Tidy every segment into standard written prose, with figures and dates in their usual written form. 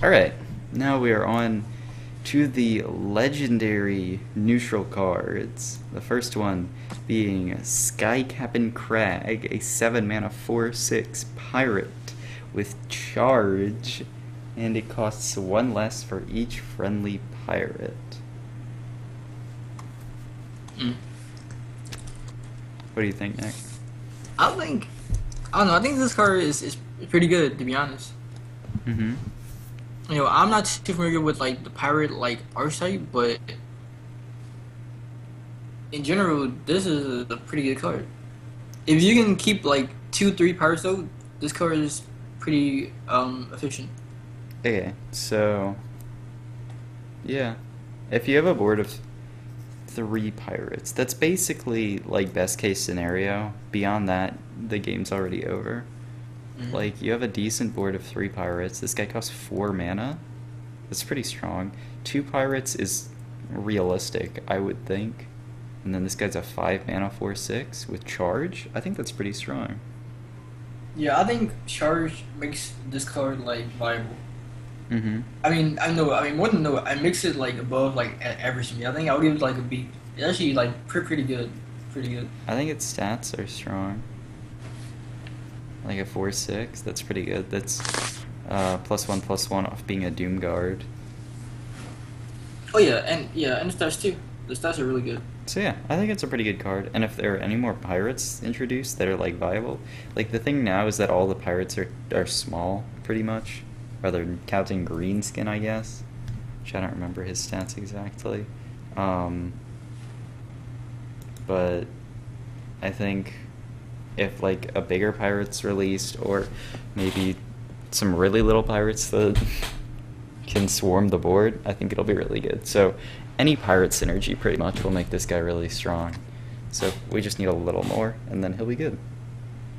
Alright, now we are on to the legendary neutral cards. The first one being Skycapp'n Kragg, a 7 mana 4/6 pirate with charge, and it costs 1 less for each friendly pirate. What do you think, Nick? I don't know, I think this card is pretty good, to be honest. Mm-hmm. You know, I'm not too familiar with like the pirate like archetype, but in general, this is a pretty good card. If you can keep like 2-3 pirates though, this card is pretty efficient. Okay, so yeah, if you have a board of 3 pirates, that's basically like best case scenario. Beyond that, the game's already over. Like, you have a decent board of 3 pirates. This guy costs 4 mana. That's pretty strong. 2 pirates is realistic, I would think. And then this guy's a 5 mana 4/6 with charge. I think that's pretty strong. Yeah, I think charge makes this card like viable. Mm-hmm. I mean more than no, I mix it like above like average to me. I think I'll give it like a B. It's actually like pretty good, pretty good. I think its stats are strong. Like a 4/6, that's pretty good. That's +1/+1 off being a Doom Guard. Oh yeah, and the stats too. The stats are really good. So yeah, I think it's a pretty good card. And if there are any more pirates introduced that are like viable, like the thing now is that all the pirates are small, pretty much. Rather than counting Greenskin, I guess. Which I don't remember his stats exactly. But I think if like a bigger pirate's released, or maybe some really little pirates that can swarm the board, I think it'll be really good. So any pirate synergy pretty much will make this guy really strong. So we just need a little more, and then he'll be good.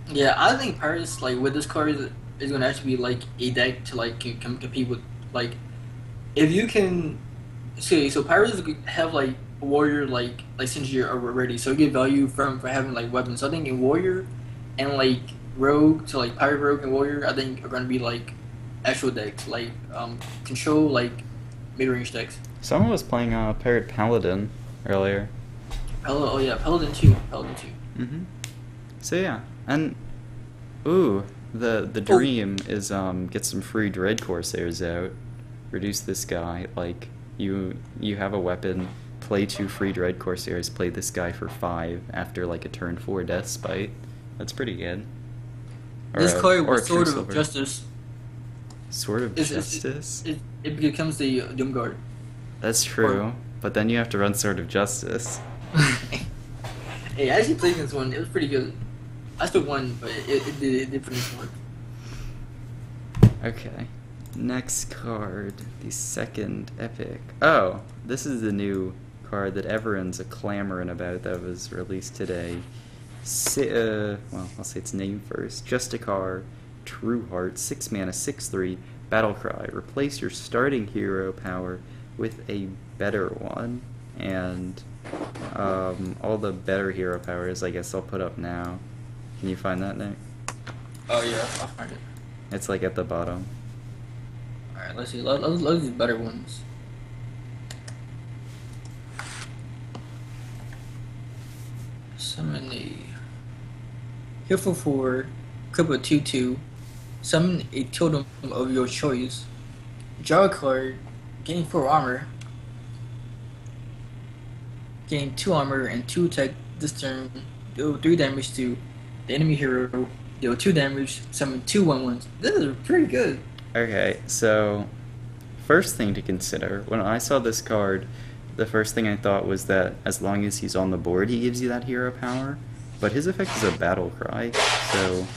Yeah, I think pirates like with this card is gonna actually be like a deck to like compete with. Like if you can see, so pirates have like warrior like synergy already, so you get value from for having like weapons. So I think in warrior and like rogue, so like pirate, rogue, and warrior, I think are gonna be like actual decks, like control like mid range decks. Someone was playing Pirate Paladin earlier. Oh yeah, Paladin too. Mm-hmm. So yeah, and ooh, the dream is get some free Dread Corsairs out. Reduce this guy, like you have a weapon, play 2 free Dread Corsairs, play this guy for 5 after like a turn 4 Death Spite. That's pretty good. This card or was a Sword True of Silver. Justice. Sword of Justice? It becomes the Doom Guard. That's true, but then you have to run Sword of Justice. Hey, I actually played this one. It was pretty good. I still won, but it did pretty smart. Okay. Next card, the second epic. Oh, this is the new card that everyone's clamoring about that was released today. Well, I'll say its name first. Justicar Trueheart, 6 mana, 6/3, Battlecry. Replace your starting hero power with a better one. And all the better hero powers, I guess I'll put up now. Can you find that, Nick? Oh yeah, I'll find it. It's like at the bottom. Alright, let's see. Let's do the better ones. Summon a Heal for 4, cripple 2/2. Summon a totem of your choice. Draw a card, gain 4 armor. Gain 2 armor and 2 attack this turn. Deal 3 damage to the enemy hero. Deal 2 damage. Summon 2 1/1s. This is pretty good. Okay, so first thing to consider, when I saw this card, the first thing I thought was that as long as he's on the board, he gives you that hero power. But his effect is a battle cry, so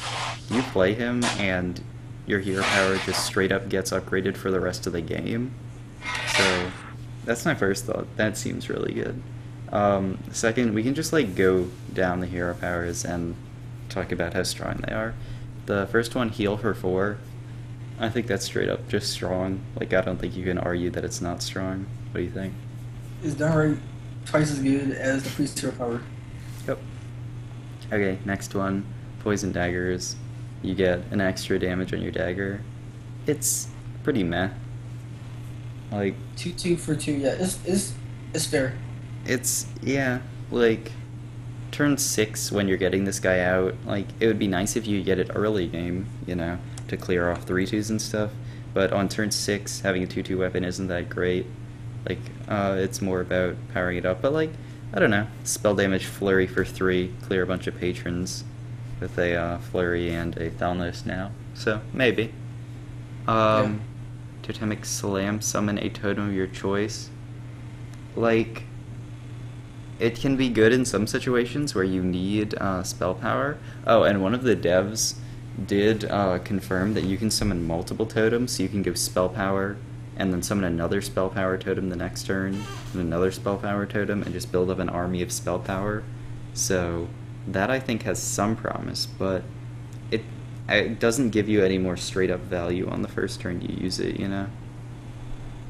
you play him and your hero power just straight up gets upgraded for the rest of the game. So that's my first thought. That seems really good. Second, we can just like go down the hero powers and talk about how strong they are. The first one, heal for 4. I think that's straight up just strong. Like, I don't think you can argue that it's not strong. What do you think? It's downright twice as good as the priest hero power. Yep. Okay, next one, Poison Daggers. You get an extra damage on your dagger. It's pretty meh. Like, 2/2 for 2. Yeah, it's fair. it's, yeah, like, turn 6 when you're getting this guy out, like, it would be nice if you get it early game, you know, to clear off 3/2s and stuff. But on turn 6, having a 2/2 weapon isn't that great. Like, it's more about powering it up. But, like, I don't know. Spell damage flurry for 3, clear a bunch of patrons with a flurry and a Thalnos now. So, maybe. Yeah. Totemic Slam, summon a totem of your choice. Like, it can be good in some situations where you need spell power. Oh, and one of the devs did confirm that you can summon multiple totems, so you can give spell power and then summon another spell power totem the next turn, and another spell power totem, and just build up an army of spell power. So that I think has some promise, but it it doesn't give you any more straight up value on the first turn you use it, you know?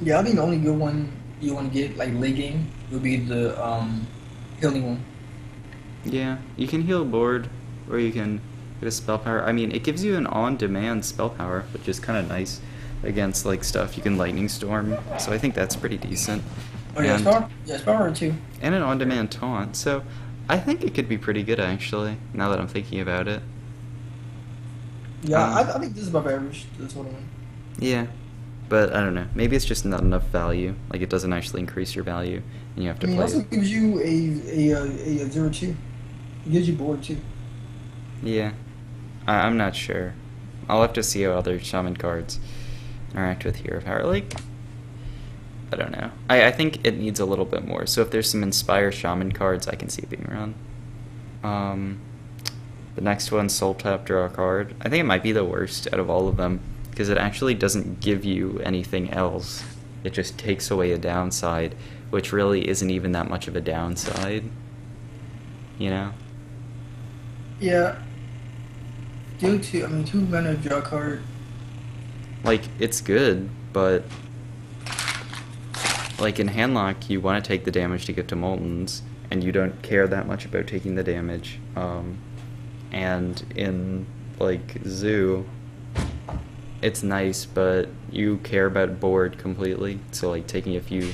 Yeah, I think the only good one you want to get like late game would be the healing one. Yeah, you can heal board, or you can get a spell power. I mean, it gives you an on-demand spell power, which is kind of nice against like stuff you can lightning storm. So I think that's pretty decent. Oh yeah, And it's power too. and an on-demand taunt. So I think it could be pretty good actually. Now that I'm thinking about it. Yeah, Um, I think this is above average. This one. yeah, but I don't know. Maybe it's just not enough value. Like it doesn't actually increase your value, and you have I to mean, it play also it. gives you a 0/2. It gives you board too. Yeah, I'm not sure. I'll have to see how other shaman cards interact with hero power. Like, I don't know. I think it needs a little bit more. So if there's some inspire shaman cards, I can see it being run. Um, the next one, soul tap, draw a card. I think it might be the worst out of all of them because it actually doesn't give you anything else. It just takes away a downside, which really isn't even that much of a downside. You know? Yeah. Due to, I mean, 2 mana draw card. Like, it's good, but like in Handlock, you want to take the damage to get to Moltens, and you don't care that much about taking the damage. And in like Zoo, it's nice, but you care about board completely. So like taking a few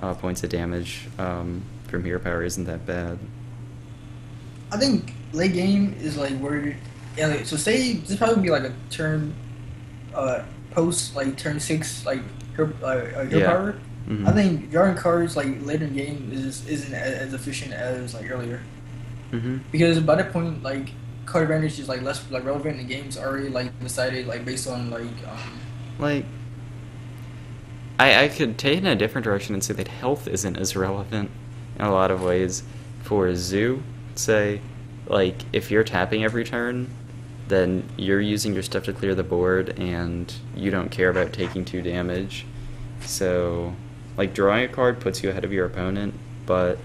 points of damage from hero power isn't that bad. I think late game is like where, yeah. Like, so say this probably be like a turn, post like turn 6 like her Yeah. power. Hmm. I think drawing cards like later in game isn't as efficient as like earlier Hmm. because by that point like card advantage is like less like relevant. The game's already like decided like based on like Like, I could take it in a different direction and say that health isn't as relevant in a lot of ways. For Zoo, say, like, if you're tapping every turn, then you're using your stuff to clear the board, and you don't care about taking 2 damage. So, like, drawing a card puts you ahead of your opponent, but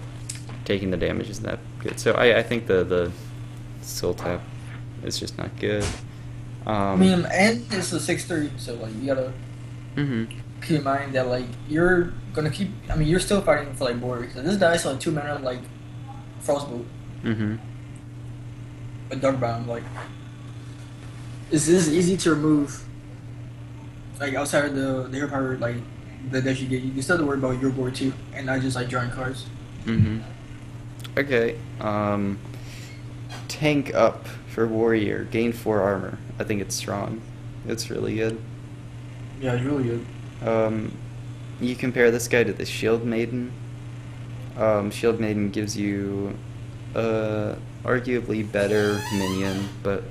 taking the damage isn't that good. So I think the soul tap is just not good. I mean and it's a 6/3 so like you gotta Mhm. keep in mind that like you're gonna keep. I mean you're still fighting for like board because this dice like 2 mana like frostbolt. Mhm. A Darkbound, like this is easy to remove. Like outside of the hero power, like that you get, you still have to worry about your board too, and not just like drawing cards. Mhm. Okay. Tank up for warrior. Gain 4 armor. I think it's strong. It's really good. Yeah, it's really good. You compare this guy to the Shield Maiden. Shield Maiden gives you arguably better minion, but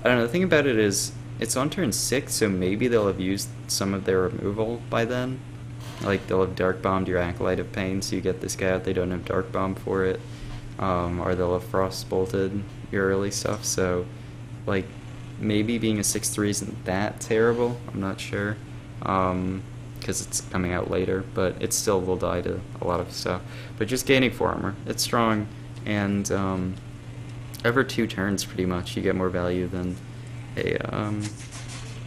I don't know. The thing about it is it's on turn 6, so maybe they'll have used some of their removal by then. Like they'll have Dark Bombed your Acolyte of Pain, so you get this guy out. They don't have Dark Bomb for it, or they'll have Frost Bolted your early stuff. So, like, maybe being a 6/3 isn't that terrible. I'm not sure, because it's coming out later, but it still will die to a lot of stuff. But just gaining 4 armor, it's strong, and over 2 turns, pretty much, you get more value than a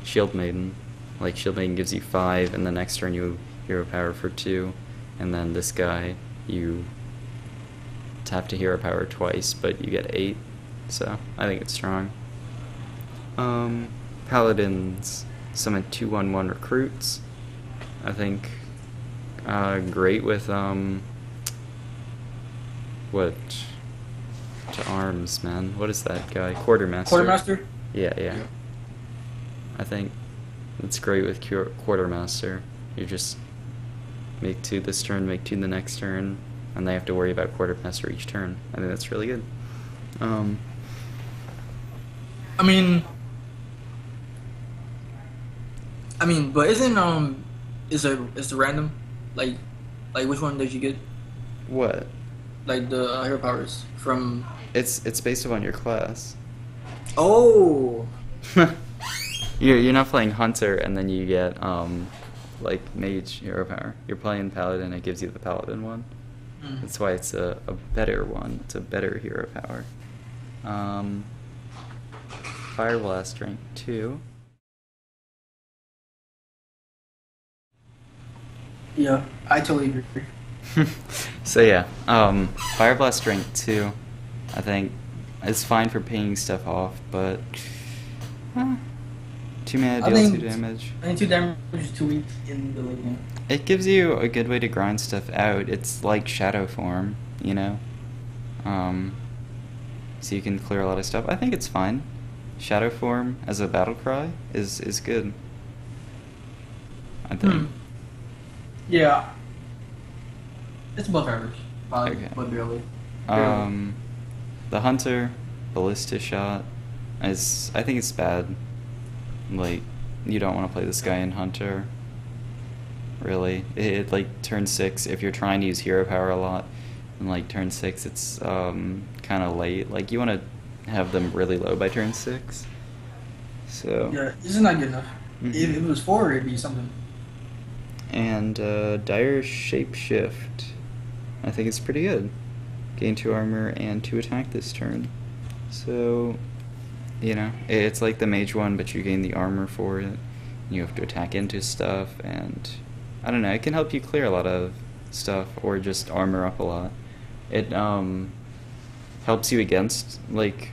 Shield Maiden. Like, Shield Maiden gives you 5, and the next turn you hero power for 2, and then this guy, you tap to hero power twice, but you get 8, so I think it's strong. Paladins summon 2/1/1 recruits. I think Great with what to arms, man? What is that guy? Quartermaster. Quartermaster. Yeah, yeah. I think it's great with Quartermaster. You just make 2 this turn, make 2 the next turn, and they have to worry about Quartermaster each turn. I think that's really good. I mean, but isn't is the random, like which one did you get? What? Like the hero powers from? It's based upon your class. Oh. You're not playing Hunter and then you get like Mage hero power. You're playing Paladin, it gives you the Paladin one. That's why it's a better one. It's a better hero power. Fire Blast rank 2. Yeah, I totally agree. So yeah, Fire Blast rank 2, I think, is fine for pinging stuff off, but 2 mana deal 2 damage. I think 2 damage is too weak in the late game. It gives you a good way to grind stuff out. It's like Shadow Form, you know? So you can clear a lot of stuff. I think it's fine. Shadow Form as a battle cry is good. I think. Yeah. It's above average. Okay. But barely. The Hunter, Ballista Shot, I think it's bad. Like, you don't want to play this guy in Hunter. Really. It like turn 6, if you're trying to use hero power a lot, and like turn 6 it's kind of late. Like, you want to have them really low by turn 6. So. Yeah, this is not good enough. If it was 4, it'd be something. And Dire Shapeshift, I think it's pretty good. Gain 2 armor and 2 attack this turn. So, you know, it's like the mage one, but you gain the armor for it. You have to attack into stuff, and I don't know, it can help you clear a lot of stuff or just armor up a lot. It helps you against, like,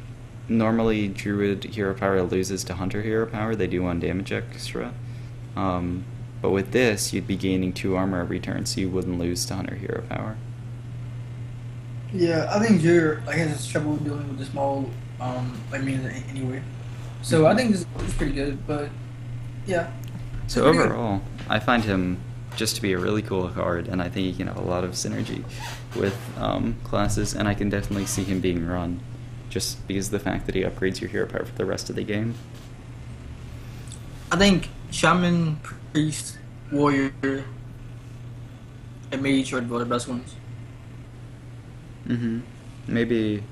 normally Druid hero power loses to Hunter hero power. They do 1 damage extra. But with this, you'd be gaining 2 armor every turn, so you wouldn't lose to Hunter hero power. Yeah, I think Jir has trouble dealing with the small anyway. So I think this is pretty good, but yeah. So overall, I find him just to be a really cool card, and I think he can have a lot of synergy with classes, and I can definitely see him being run, just because of the fact that he upgrades your hero power for the rest of the game. I think Shaman, Priest, Warrior, and Mage are the best ones. Maybe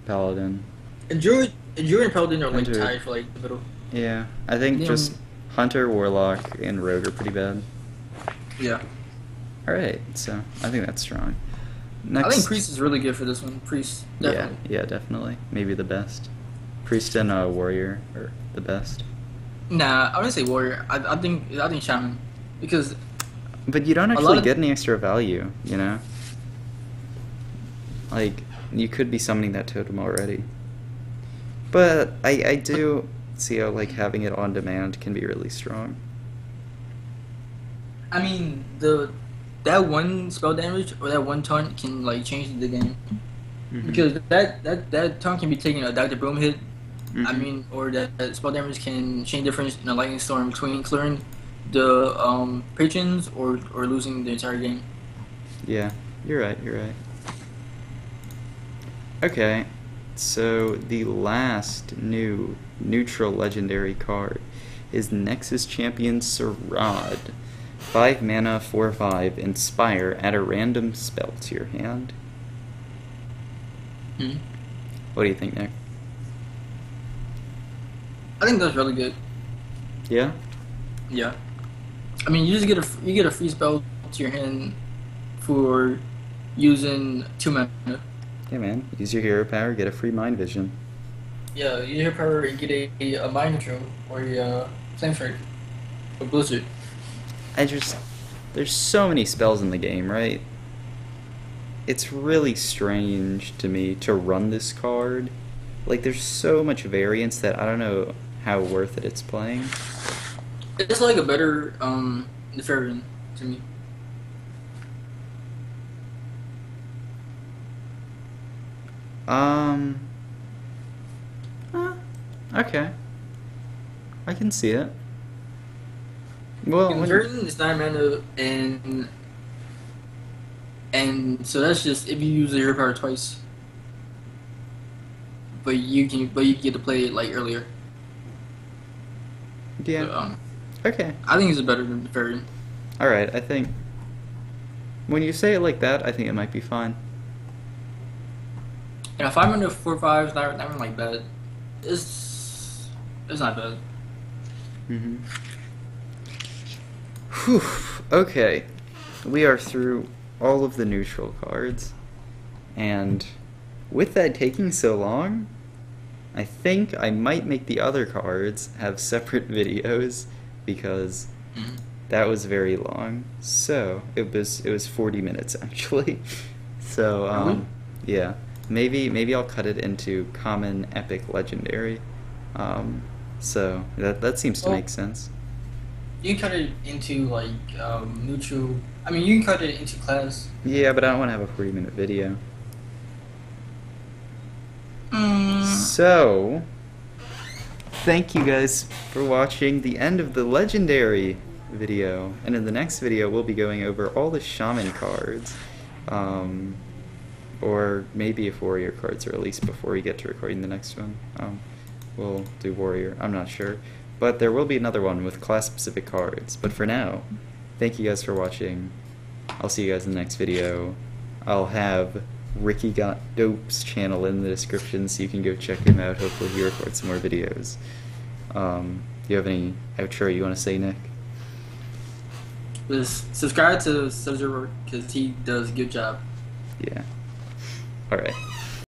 Paladin. And Druid and Paladin are like tied for like the middle. Yeah, I think just Hunter, Warlock, and Rogue are pretty bad. Yeah. Alright, so I think that's strong. Next, I think Priest is really good for this one. Priest, definitely. Yeah, definitely. Maybe the best. Priest and Warrior are the best. Nah, I wouldn't say Warrior. I think Shaman, because. But you don't actually get any extra value, you know. Like, you could be summoning that totem already. But I do see how, like, having it on demand can be really strong. I mean, that 1 spell damage or that 1 taunt can, like, change the game. Because that taunt can be taking a Dr. Broom hit. I mean, or that spell damage can change difference in a lightning storm between clearing the patrons or losing the entire game. Yeah, you're right. Okay, so the last new neutral legendary card is Nexus-Champion Saraad. 5 mana, 4/5, Inspire, add a random spell to your hand. What do you think, Nick? I think that's really good. Yeah? Yeah. I mean, you just get a free spell to your hand for using 2 mana. Yeah, man. Use your hero power, get a free mind vision. Yeah, use your power and get a mind control or a flame strike or blizzard. There's so many spells in the game, right? It's really strange to me to run this card. Like, there's so much variance that I don't know how worth it it's playing. It's like a better Nefarian to me. Um. Okay. I can see it. Well, Conversion is 9 mana, and so that's just if you use the hero power twice. But you get to play it like earlier. yeah. So, Okay. I think it's better than the Fairy. All right. I think when you say it like that, I think it might be fine. And a 5 mana 4/5 is not even like bad. It's not bad. Mm-hmm. Whew. Okay. We are through all of the neutral cards, and with that taking so long, I think I might make the other cards have separate videos because that was very long. So it was 40 minutes actually. So yeah, maybe I'll cut it into common, epic, legendary. So that seems to make sense. You can cut it into like neutral. I mean, you can cut it into class. Yeah, but I don't want to have a 40-minute video. So, thank you guys for watching the end of the Legendary video. And in the next video, we'll be going over all the Shaman cards. Or maybe if Warrior cards are released before we get to recording the next one. We'll do Warrior, I'm not sure. But there will be another one with class-specific cards. But for now, thank you guys for watching. I'll see you guys in the next video. I'll have Ricky Got Dope's channel in the description so you can go check him out. Hopefully he records some more videos. Do you have any outro you want to say, Nick? Just subscribe to Subzeroark because he does a good job. Yeah. Alright.